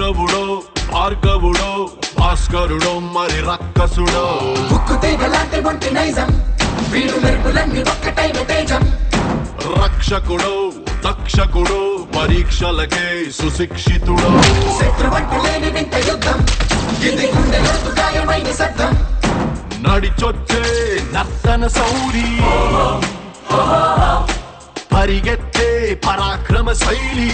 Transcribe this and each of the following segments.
కౌరవుడో భార్గవుడో భాస్కరుడో మరి రక్కసుడో రక్షకుడో తక్షకుడో పరీక్షలకే సుశిక్షితుడో నడిచొచ్చే నర్తన సౌరి పరిగెత్తే పరాక్రమ శైలి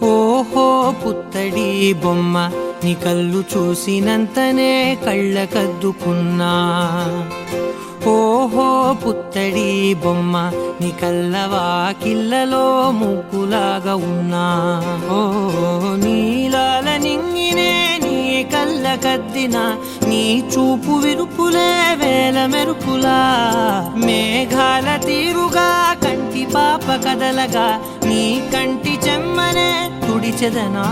ఓహో పుత్తడి బొమ్మ నీ కళ్ళు చూసినంతనే కళ్ళకద్దుకున్నా. ఓహో పుత్తడి బొమ్మ నీ కళ్ళవాకిళ్ళలో ముగ్గులాగా ఉన్నా. ఓ నీలాల నింగినే నీ కళ్ళకద్దిన నీ చూపు విరుపులే వేల మెరుపులా. మేఘాల తీరుగా కంటి పాప కదలగా నీ కంటి చెమ్మనే తుడిచెదనా.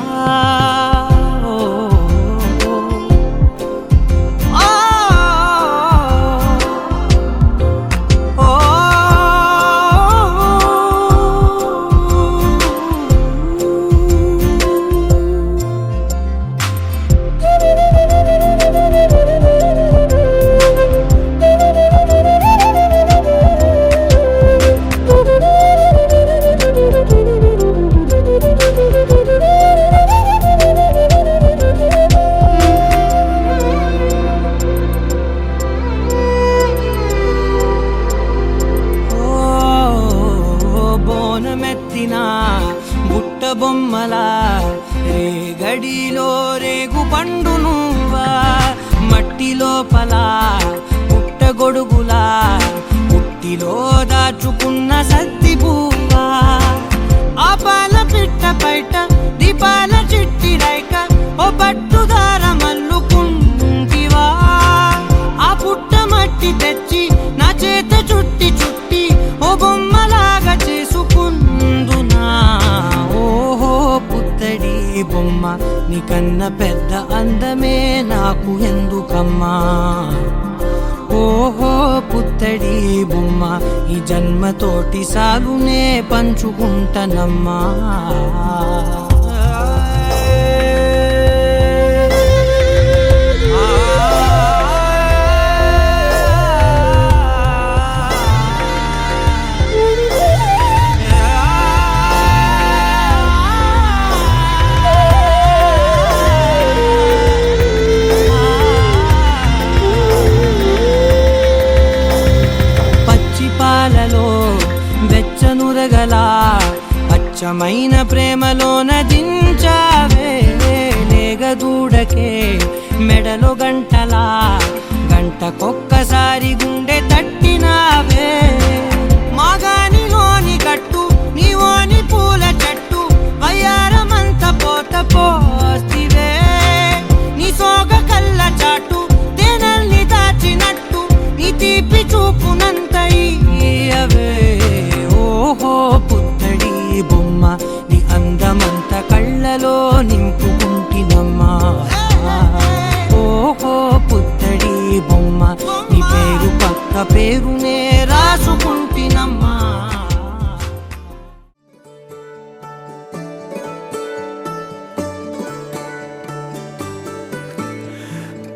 బుట్ట బొమ్మలా రేగడిలో రేగు పండు నువ్వా. మట్టి లోపల పుట్ట గొడుగులా పుట్టిలో దాచుకున్న సత్తి పువ్వా. ఆ పాల పిట్ట బయట దీపాల చిట్టి రైక ఓ పట్టుదార మల్లుకుంటివా. ఆ పుట్ట మట్టి తెచ్చి నా చేత చుట్టి చుట్టి ఓ బొమ్మలాగా చేసుకుందునా. ఓహో పుత్తడి బొమ్మ నీకన్న పెద్ద అందమే నాకు ఎందుకమ్మా. ఓహో పుత్తడి బొమ్మ ఈ జన్మతోటి సాలునే పంచుకుంటనమ్మా. వెచ్చనురగలా అచ్చమైన ప్రేమలోన దించావే. లేగదూడకే మెడలో గంటలా గంటకొక్కసారి గుండె తట్టినావే. మాగానిలోని గట్టు నీవోని పూల చెట్టు వయ్యారమంత పోత పోస్తివే. నీ సోగ కళ్ళ చాటు తేనల్ని దాచినట్టు నీ తీపి చూపునంత ఇయ్యవే. ఓహో పుత్తడి బొమ్మ నీ అందమంత కళ్ళలో నింపుకుంటినమ్మా. ఓహో పుత్తడి బొమ్మ నీ పేరు పక్క పేరునే రాసుకుంటినమ్మా.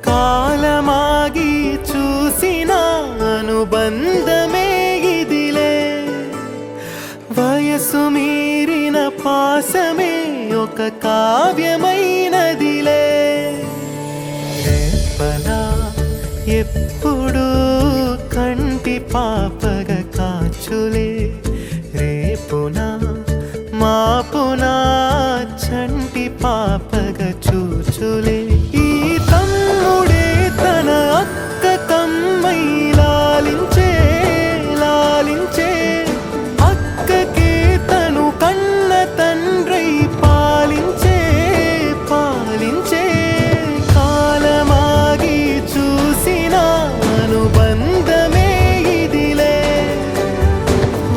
కాలమాగి చూసిన అనుబంధమే ఇదిలే. వయసు మీరిన పాసమే ఒక కావ్యమైనదిలే. రేపలా ఎప్పుడు కంటి పాపగ కాచులే. రేపునా మాపునా చంటి పాపగ చూచులే. ఈ తమ్ముడే తన అక్క కమ్మై లాలించే లాలించే. అక్కకే తను కన్న తండ్రై పాలించే పాలించే. కాలమాగి చూసిన అనుబంధమే ఇదిలే.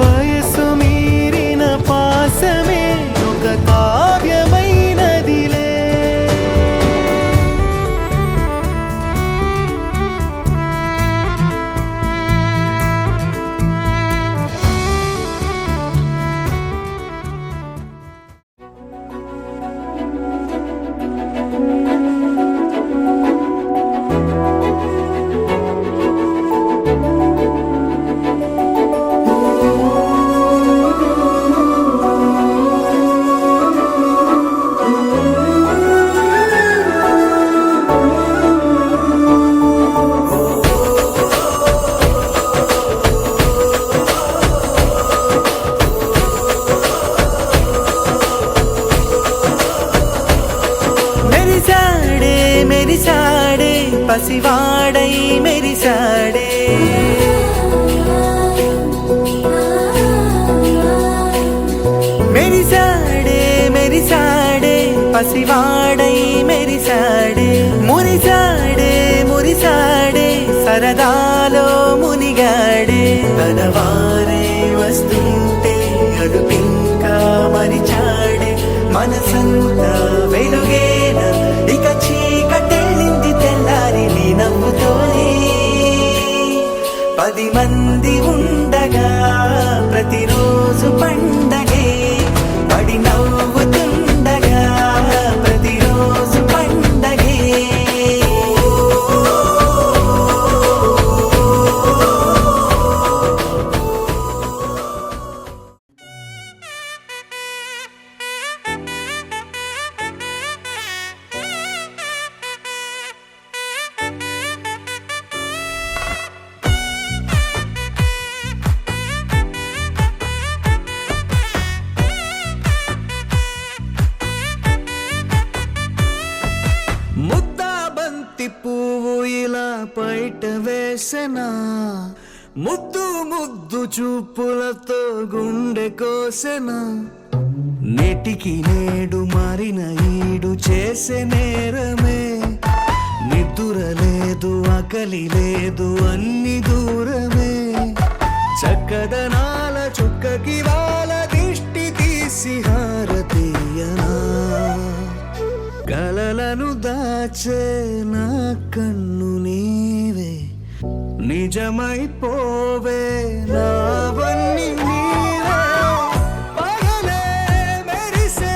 వయసు మీరిన పాసమే ఒక కావ్యమైనదిలే. పసివాడై మెరిసాడే మురిసాడే మురిసాడే సరదాలో మునిగాడే తన వారే వస్తుంటే అడుపింకా మరిచాడే మనసంతా వెలుగేన ఇక చీకటెళ్ళింది తెల్లారి నీ నవ్వుతోనే 10 మంది ఉండగా ప్రతిరోజు పండగే పడి నవ్వుతుండగా ప్రతిరోజు పండగే ముద్దాబంతి పువ్వు ఇలా బయట వేసెనా ముద్దు ముద్దు చూపులతో గుండె కోసెనా నేటికి నేడు మారిన ఈడు చేసే నేరమే నిద్ర లేదు ఆకలి లేదు అన్ని దూరమే చక్కదనాల చుక్కకి వాళ్ళ దిష్టి తీసి హారతీయనా కలలను దాచే నా కన్ను నీవే నిజమైపోవే నావన్నీ నీవే పగలే మెరిసే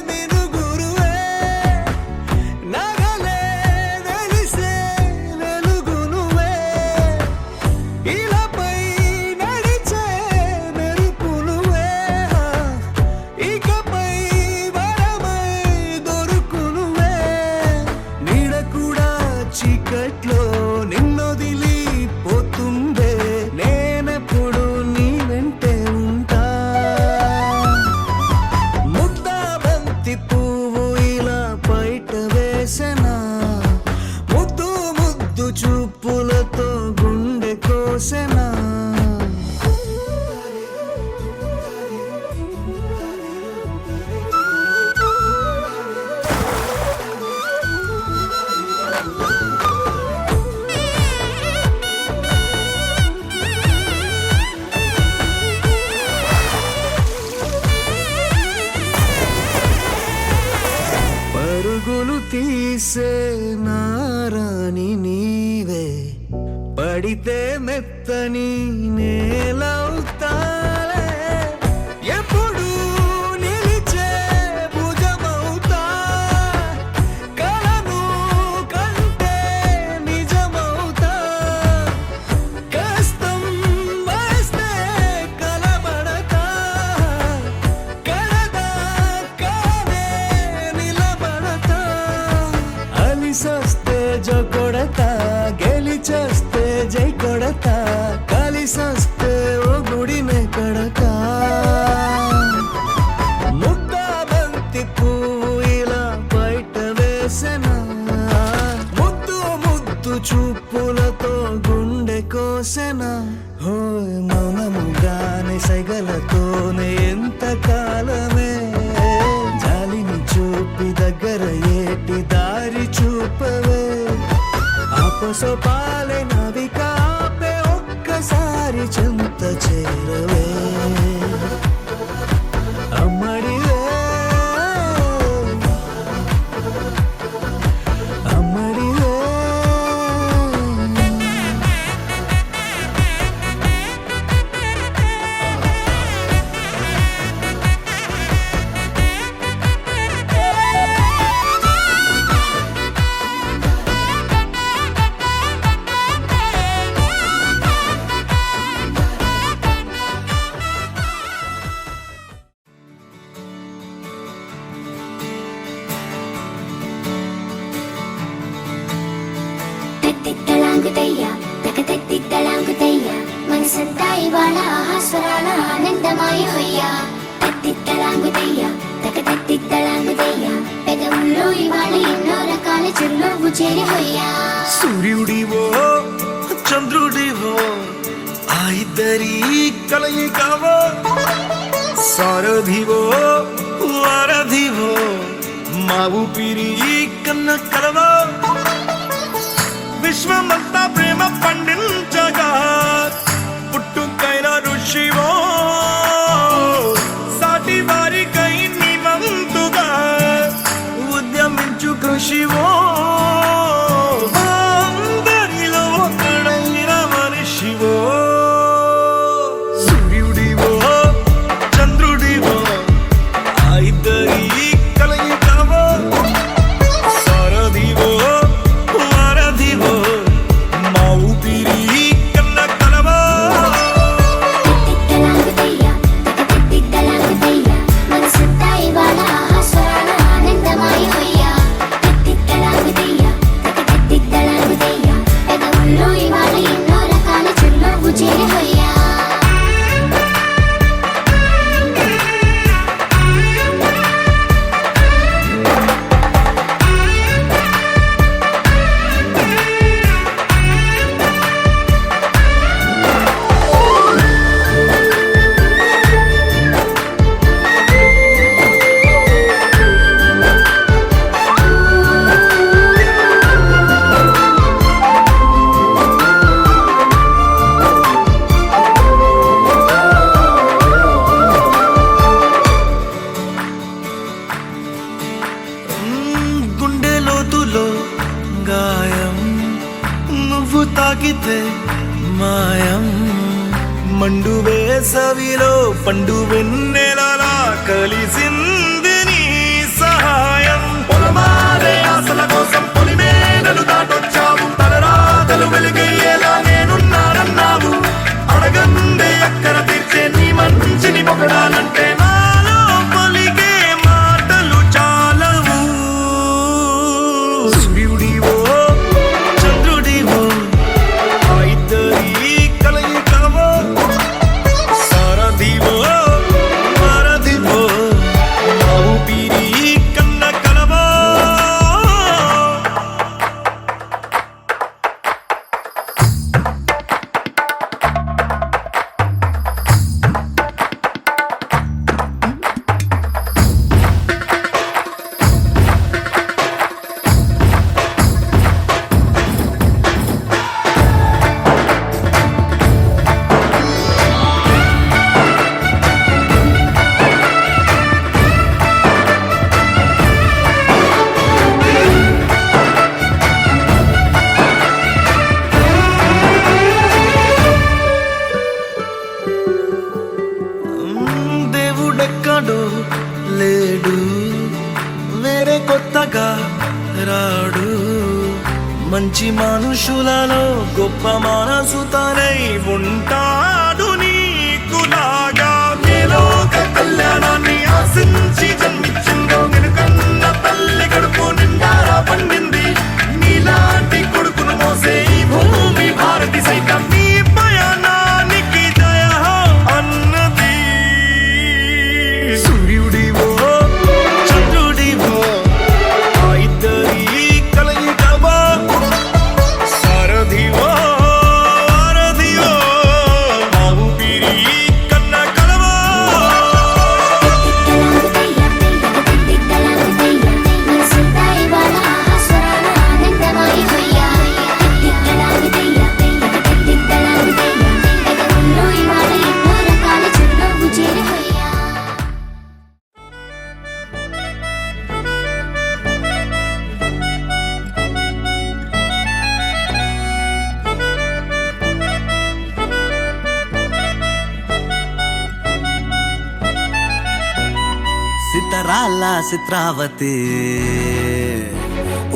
మినుగురువే నగలే వెలిసే వెలుగు నువ్వే ఇలాపై నడిచే మెరుపు నువ్వే ఇకపై వరమై దొరుకు నువ్వే నీడ కూడా చీకట్లో నిన్నొదిలి పోతుందే నేనెప్పుడు నీ వెంటే ఉంటా ముద్దాబంతి పువ్వు ఇలా బయట వేసెనా ముద్దు ముద్దు చూపులతో గుండె కోసెనా పరుగులు తీసే నారాణి నీవే పడితే మెత్తని నేలవుతాలే ఎప్పుడు నిలిచే భుజమవుతా కలను కంటే నిజమవుతా కష్టం వస్తే కలబడతా కడదా కానే నిలబడతా అలిసొస్తే జో కొడతా గెలిచొస్తే జై కొడతా కలిసొస్తే ఓ గుడినే కడతా ముద్దాబంతి పువ్వు ఇలా బయట వేసెనా ముద్దు ముద్దు చూపులతో గుండె కోసెనా హోయ్ మౌనముగానే సైగలతోనే ఎంత కాలమే జాలిని చూపి దగ్గర ఏటి దారి చూపవే ఆపసోపాలే నావిక ఆపే ఒక్కసారి చెంత చేరవే అమ్మడివే అమ్మడివే తిత్తళాంగుతయ్య తకతిత్తళాంగుతయ్య మనసంతా ఇవాళ ఆహాస్వరాల ఆనందమాయ హొయ్య తిత్తళాంగుతయ్య తకతిత్తళాంగుతయ్య పెదవుల్లో ఇవాళ ఎన్నో రకాల చిరునవ్వు చేరి హొయ్య సూర్యుడివో చంద్రుడివో ఆ ఇద్దరి కలయికవో సారథివో వారధివో మా ఊపిరి కన్న కలవా విశ్వమంతా ప్రేమ పండించగా పుట్టుకైన ఋషివో సాటి వారికై నివంతుగా ఉద్యమించు కృషివో అందరిలో ఒకడైన మనిషివో సూర్యుడివో చంద్రుడివో ఆ ఇద్దరి కలయికవో సారథివో వారధివో మా ఊపిరి కన్న కలవో తిట్టలాగుతయ్యా తిట్టలాగుతయ్యా మనసంతా ఇవాళ ఆస్వాదన ఆనందమాయి హొయ్యా తిట్టలాగుతయ్యా తిట్టలాగుతయ్యా పెదవుల్లో ఇవాళ ఎన్నో రకాల చిరునవ్వు చేరి హొయ్యా గుండె లోతులో గాయం నువ్వు తాకితే మాయం మండు వేసవిలో పండు వెన్నెలలా కలిసింది నీ సహాయం పొలమారే ఆశల కోసం పొలిమేనలు దాటొచ్చావు తలరాతలు వెలుగయ్యేలా నేనున్నానన్నావు అడగందే అక్కర తీర్చే నీ మంచిని పొగడాలంటే నాలో పలికే మాటలు చాలవు సూర్యుడివో చంద్రుడివో ఆ ఇద్దరి కలయికవో సారథివో వారధివో మా ఊపిరి కన్న కలవో దేవుడెక్కడో లేడు వేరే కొత్తగా రాడు మంచి మనుషులలో గొప్ప మనసు తనై ఉంటాడు నీకులాగా మేలోక కళ్యాణాన్ని ఆశించి జన్మించిందో నిన్నుకన్న తల్లి కడుపు నిండారా పండింది నీలాంటి కొడుకును మోసే ఈ భూమి భారతి సైతం నీ పయనానికి దయ అన్నది సూర్యుడివో చంద్రుడివో ఆ ఇద్దరి కలయికవో సారథివో వారధివో మా ఊపిరి కన్న కలవో తిట్టలాగుతయ్యా మనసంతా ఇవాళ ఆస్వాదన ఆనందమాయి హొయ్యా తిట్టలాగుతయ్యా పెదవుల్లో ఇవాళ ఎన్నో రకాల చిరునవ్వు చేరి హొయ్యా సితరాల చిత్రావతి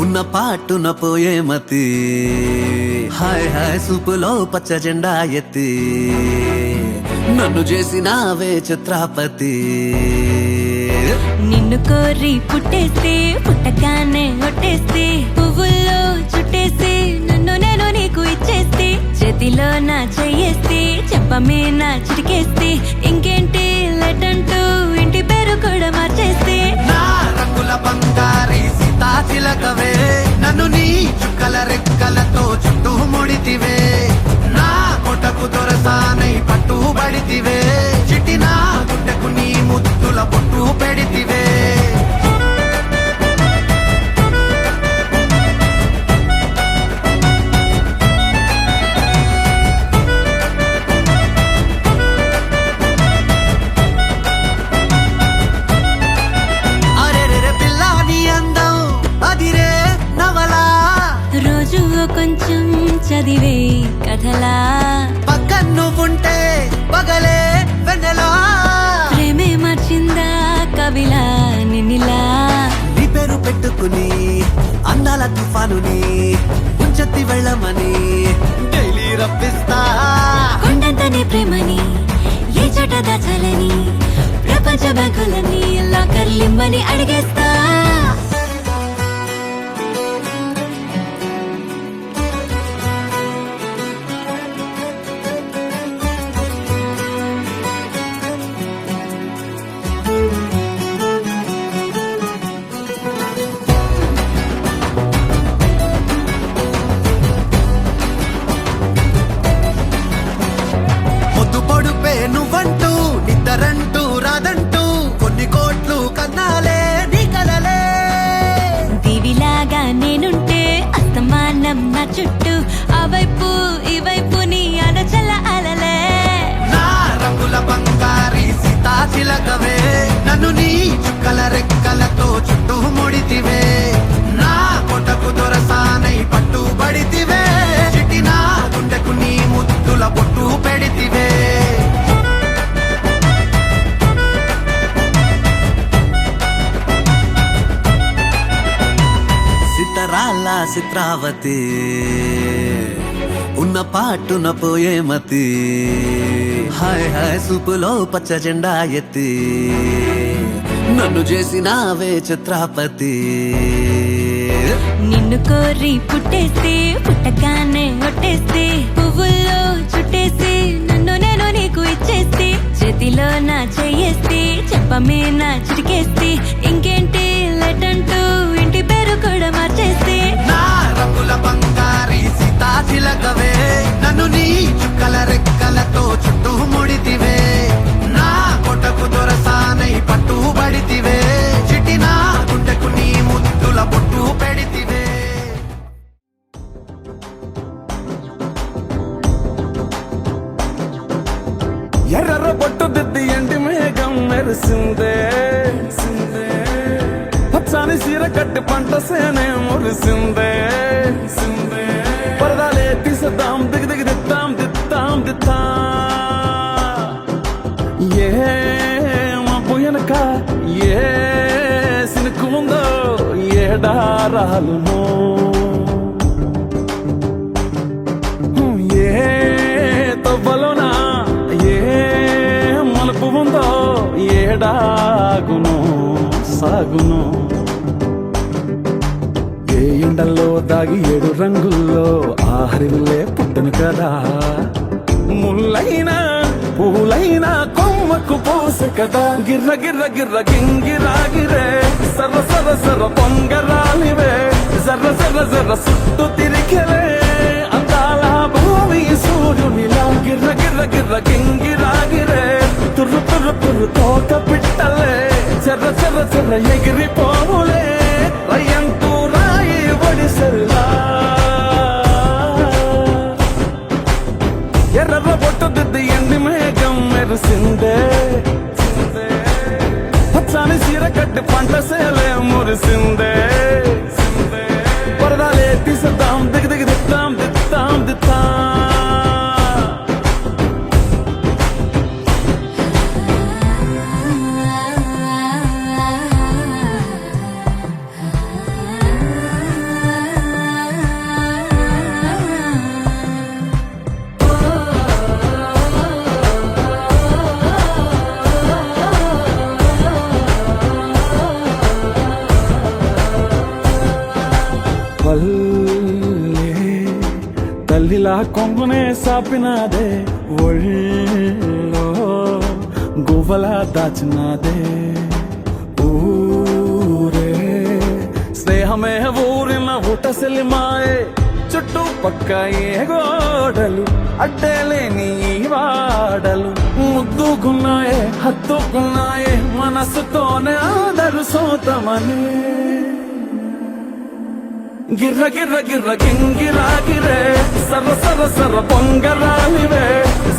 ఉన్న పాటున పోయే మతి హాయ్ హాయ్ సూపులో పచ్చ జెండా ఎత్తి నన్ను చేసినావే చిత్రాపతి నిన్ను కోరి పుట్టేస్తే పుట్టగానే ఒట్టేస్తే పువ్వుల్లో చుట్టేస్తే నన్ను నేను నీకు ఇచ్చేస్తే చేతిలో నా చెయ్యేస్తే చెప్పమే నా చిటికేస్తే ఇంకేంటి లెటంటూ ఇంటి పేరు కూడా మార్చేస్తే నా రంగుల బంగారి సీతాచిలకవే నన్ను నీ చుక్కల రెక్కలతో చుట్టూ ముడితివే నా కొటకు దొరసానై పట్టుబడితివే చిట్టి నా గుడ్డకు నీ ముద్దుల పొట్టు పెడితివే కథలా పక్క నువ్వుంటే పగలే వెన్నెలా ప్రేమే మార్చిందా కవిలా నిన్నిలా నీ పేరు పెట్టుకుని అందాల తుఫానుని ముంచెత్తి వెళ్ళమని డైలీ రప్పిస్తా కొండంత నీ ప్రేమని ఏ చోట దాచాలని ప్రపంచ బ్యాంకులని లాకర్లిమ్మని అడిగేస్తా పొద్దు పొడుపే నువ్వంటూ నిద్దరంటూ రాదంటూ కొన్ని కోట్లు కన్నాలే నీ కలలే దివిలాగా నేనుంటే అస్తమానం నా చుట్టూ ఆ వైపు ఈ వైపు నీ అడచల అలలే నా రంగుల బంగారి సీతాచిలకవే నన్ను నీ చుక్కల రెక్కలతో చుట్టూ ముడితివే నా కొటకు దొరసానై పట్టుబడితివే చిటినా గుండెకు నీ ముద్దుల పొట్టు పెడితివే సితరాల చిత్రావతి ఉన్న పాటున పోయే మతి హాయ్ హాయ్ సూపులో పచ్చ జెండా ఎత్తి నన్ను చేసినావే చిత్రాపతి నిన్ను కోరి పుట్టేస్తే పుట్టగానే ఒట్టేస్తే పువ్వుల్లో చుట్టేసి నన్ను నేను నీకు ఇచ్చేస్తే చేతిలో నా చెయ్యేస్తే చెప్పమే నా చిటికేస్తే ఇంకేంటి లెటంటూ ఇంటి పేరు కూడా మార్చేస్తే నా రంగుల బంగారి సీతాచిలకవే నన్ను నీ చుక్కల రెక్కలతో చుట్టూ ముడితివే నా కొటకు దొరసానై పట్టుబడితివే చిటినా గుండెకు నీ ముద్దుల పొట్టు పెడితివే ఎర్ర బొట్టు దిద్ది ఎండి మేఘం మెరిసిందే పచ్చాని సీర కట్టి పంట సేనే మురిసిందే పరదాలే తీసేద్దాం దిగి దిగి దిద్దాం దిద్దాం దిద్దాం ఏ మబ్బు వెనక ఏ సినుకు ఉందో ఏడారాలునో ఏ తవ్వలోనా ఏ మలుపు ఉందో ఏడాగును సాగును ఏ ఎండల్లో దాగి 7 రంగుల్లో ఆహరివులే పుట్టను కదా ముల్లైనా పూలైనా కొమ్మకు పోసె కదా గిర్ర గిర్ర గిర్ర గింగిరాగిరే సర్ర సర్ర సర్ర పొంగరాలివే జర్ర జర్ర జర్ర సుట్టు తిరిగలే అందాల భూమి సూర్యునిలా గిర్ర గిర్ర గిర్ర గింగిరాగిరే తుర్రు తుర్రు తుర్రు తోక పిట్టలే చెర్ర చెర్ర చెర్ర ఎగిరిపోవులే రయ్యంటూ రాయి ఒడిసెల్లా ఎర్ర బొట్టు దిద్ది ఎండి మేఘం మెరిసిందే పచ్చాని సీర కట్టి పంట సేలే మురిసిందే పరదాలే తీసేద్దాం దిగి దిగి దిద్దాం దిద్దాం దిద్దాం పల్లె తల్లిలా కొంగునే సాపినాదే ఒళ్ళో గువ్వలా దాచినాదే ఊరే స్నేహమే ఊరిన ఊటసెలి మాయే చుట్టుపక్క ఏ గోడలు అడ్డలేని ఈ వాడలు ముద్దుకున్నాయే హత్తుకున్నాయే మనసుతోనే ఆదరు సోతమనే గిర్ర గిర్ర గిర్ర గింగిరాగిరే సర్ర సర్ర సర్ర పొంగరాలివే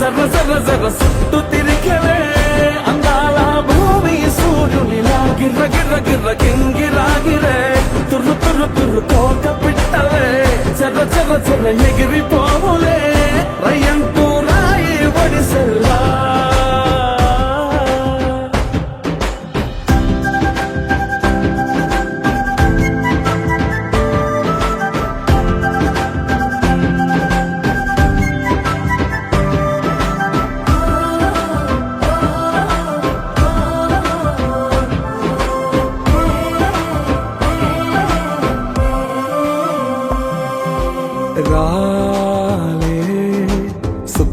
జర్ర జర్ర జర్ర సుట్టు తిరిగలే అందాల భూమి సూర్యునిలా గిర్ర గిర్ర గిర్ర గింగిరాగిరే తుర్రు తుర్రు తుర్రు తోక పిట్టలే చెర్ర చెర్ర చెర్ర ఎగిరిపోవులే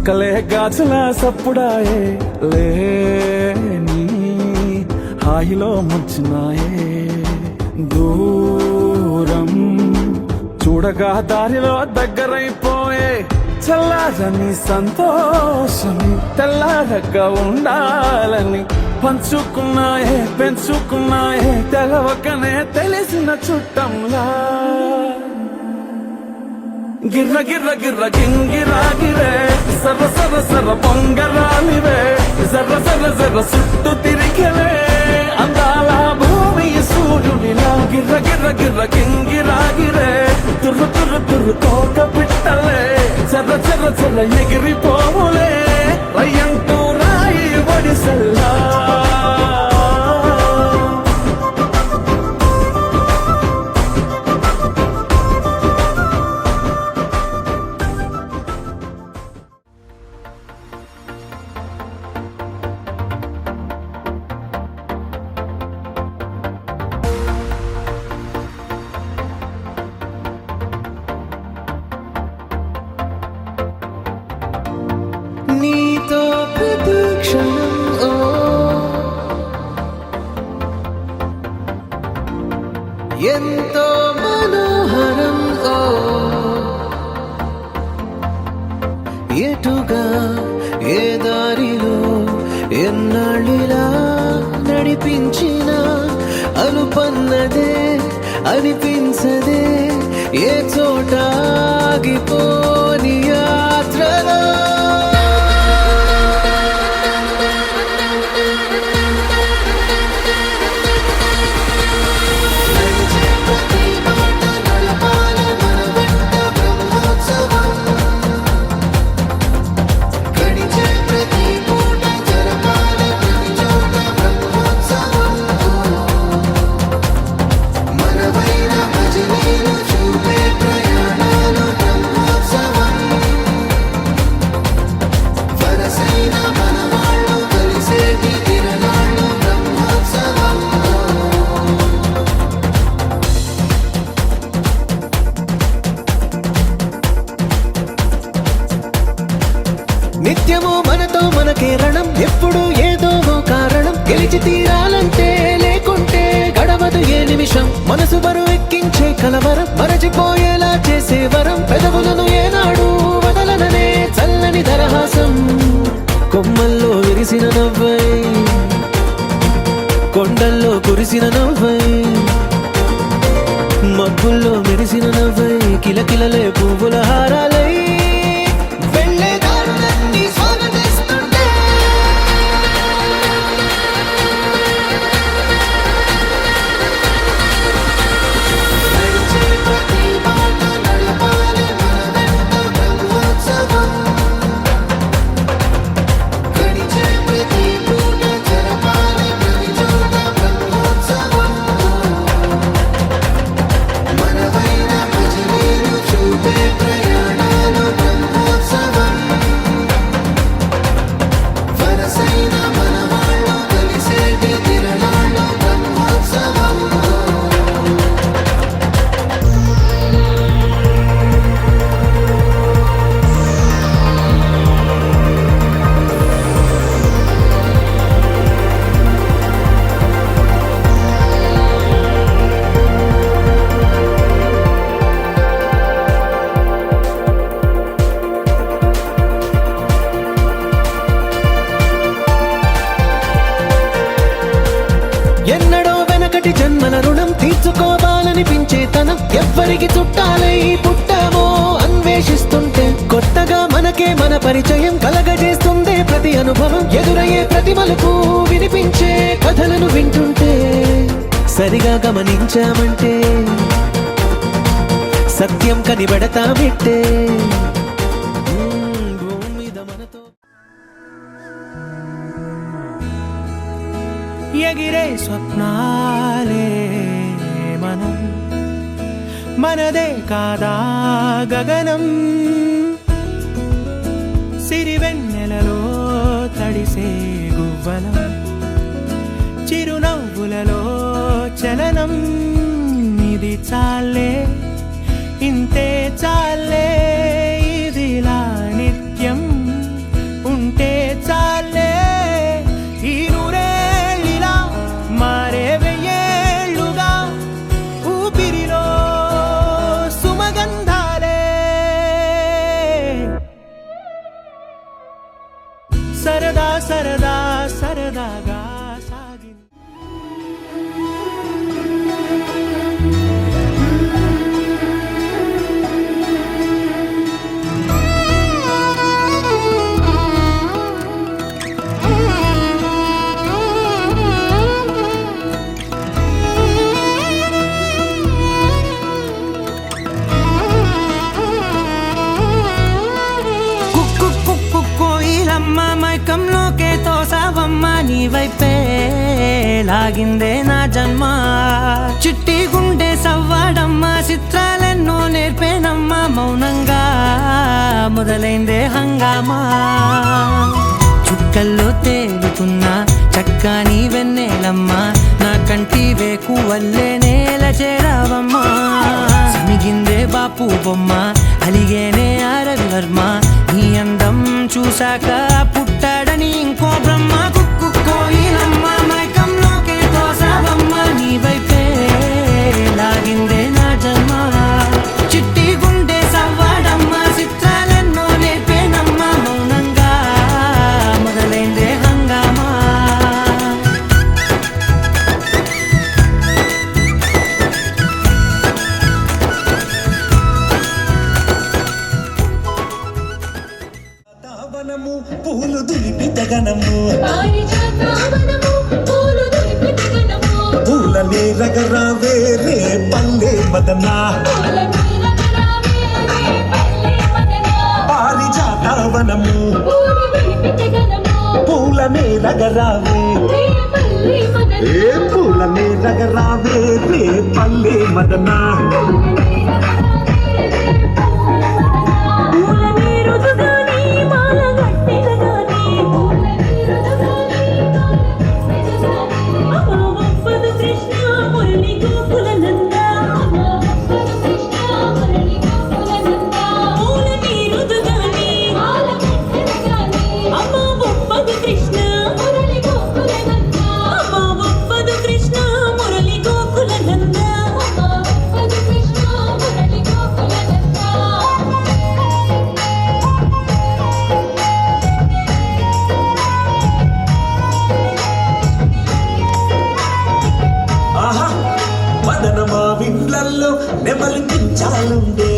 కలే గాజుల సప్పుడాయే లేని హాయిలో ముంచినాయే దూరం చూడగా దారిలో దగ్గరైపోయే చల్లారని సంతోషమి తెల్లారగా ఉండాలని పంచుకున్నాయే పెంచుకున్నాయే తెలవకనే తెలిసిన చుట్టంలా గిర్ర గిర్ర గిర్ర గింగిరా గిరే సర్ర సర్ర సర్ర పొంగరాలివే జర్ర జర్ర జర్ర చుట్టూ తిరిగలే అందాల భూమి సూర్యుడిలా గిర్ర గిర్ర గిర్ర గింగిరా గిరే తుర్రు తుర్రు తుర్రు తోక పిట్టలే చర్ర చర్ర చర్ర ఎగిరిపోవులే రయ్యంటూ రాయి ఒడిసెల్లా నీతో ప్రతి క్షణం ఎంతో మనోహరం ఎటుగా ఏ దారిలో ఎన్నాళ్ళిలా నడిపించిన అనుపన్నదే అనిపించదే ఏ చోట ఆగిపోని యాత్రలో నిత్యము మనతో మనకే రణం ఎప్పుడు ఏదో కారణం గెలిచి తీరాలంటే లేకుంటే గడవదు ఏ నిమిషం మనసు బరువు ఎక్కించే కలవరం మరచిపోయేలా చేసే వరం పెదవులను ఏనాడు వదలననే చల్లని దరహాసం కొమ్మల్లో విరిసిన నవ్వై కొండల్లో కురిసిన నవ్వై మబ్బుల్లో మెరిసిన నవ్వై కిలకిలలే పువ్వుల హారాలై ఎన్నడో వెనకటి జన్మల రుణం తీర్చుకోవాలనిపించే తనం ఎవ్వరికి చుట్టాలై పుట్టామో అన్వేషిస్తుంటే కొత్తగా మనకే మన పరిచయం కలగజేస్తుందే ప్రతి అనుభవం ఎదురయ్యే ప్రతి మలుపు వినిపించే కథలను వింటుంటే సరిగా గమనించామంటే సత్యం కనిపెడతామిట్టే భూమి మీద మనతో ఎగిరే స్వప్నాలే మనం మనదే కాదా గగనం సిరివెన్నెలలో తడిసే గువ్వలం చిరునవ్వులలో చలనం ఇది చాలే ఇంతే చాలే ఇదిలా నిత్యం సరదా సరదా సరదాగా సాగింది. కుక్కు కుక్కు కోయిలమ్మ మైకంలోకే తోసావమ్మ నీ వైపే లాగిందే నా జన్మ చిట్టి గుండె సవ్వాడమ్మ చిత్రాలెన్నో నేర్పేనమ్మ మౌనంగా మొదలైందే హంగామా చుక్కల్లో తేలుతున్న చక్కని వెన్నెలమ్మ నా కంటి వేకు వల్లే నేల చేరావమ్మా సమిగిందే బాపు బొమ్మ అలిగేనే ఆరవి వర్మ నీ అందం చూశాక పుట్టాడని ఇంకో బ్రహ్మ కుక్కు కోయిలమ్మ మైకంలోకే తోసావమ్మ నీ వైపే లాగిందే నా జన్మ చిట్టి గుండె సవ్వాడమ్మ చిత్రాలెన్నో నేర్పేనమ్మ మౌనంగా మొదలైందే హంగామా వనము పూలు దులిపిత గణము పూలనే రగరావే రే పల్లె మదనా పారిజాతవనము పూలనే రగరావే ఏ పూలనే రగరావే రే పల్లె మదనా మదనమా విండ్లల్లో నెమలి పించాలుండే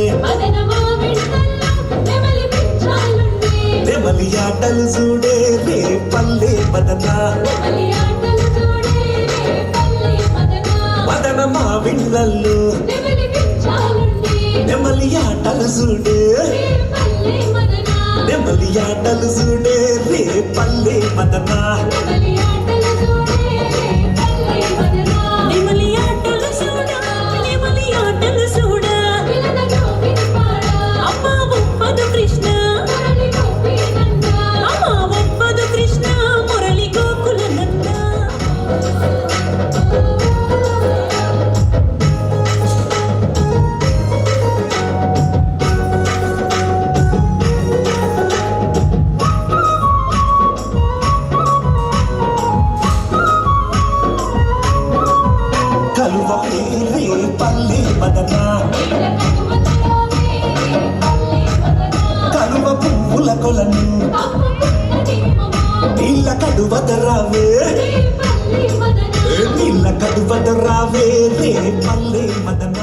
నెమలి ఆటలు చూడే రే పల్లె మదనా మదనమా విండ్లల్లో నెమలి ఆటలు చూడే నెమలి ఆటలు చూడే రే పల్లె మదనా కలువ రే పల్లె మదనా కలువ పువ్వుల కొలను నీళ్ళ కడువదరావే నీళ్ళ కడువదరావే రే పల్లె మదనా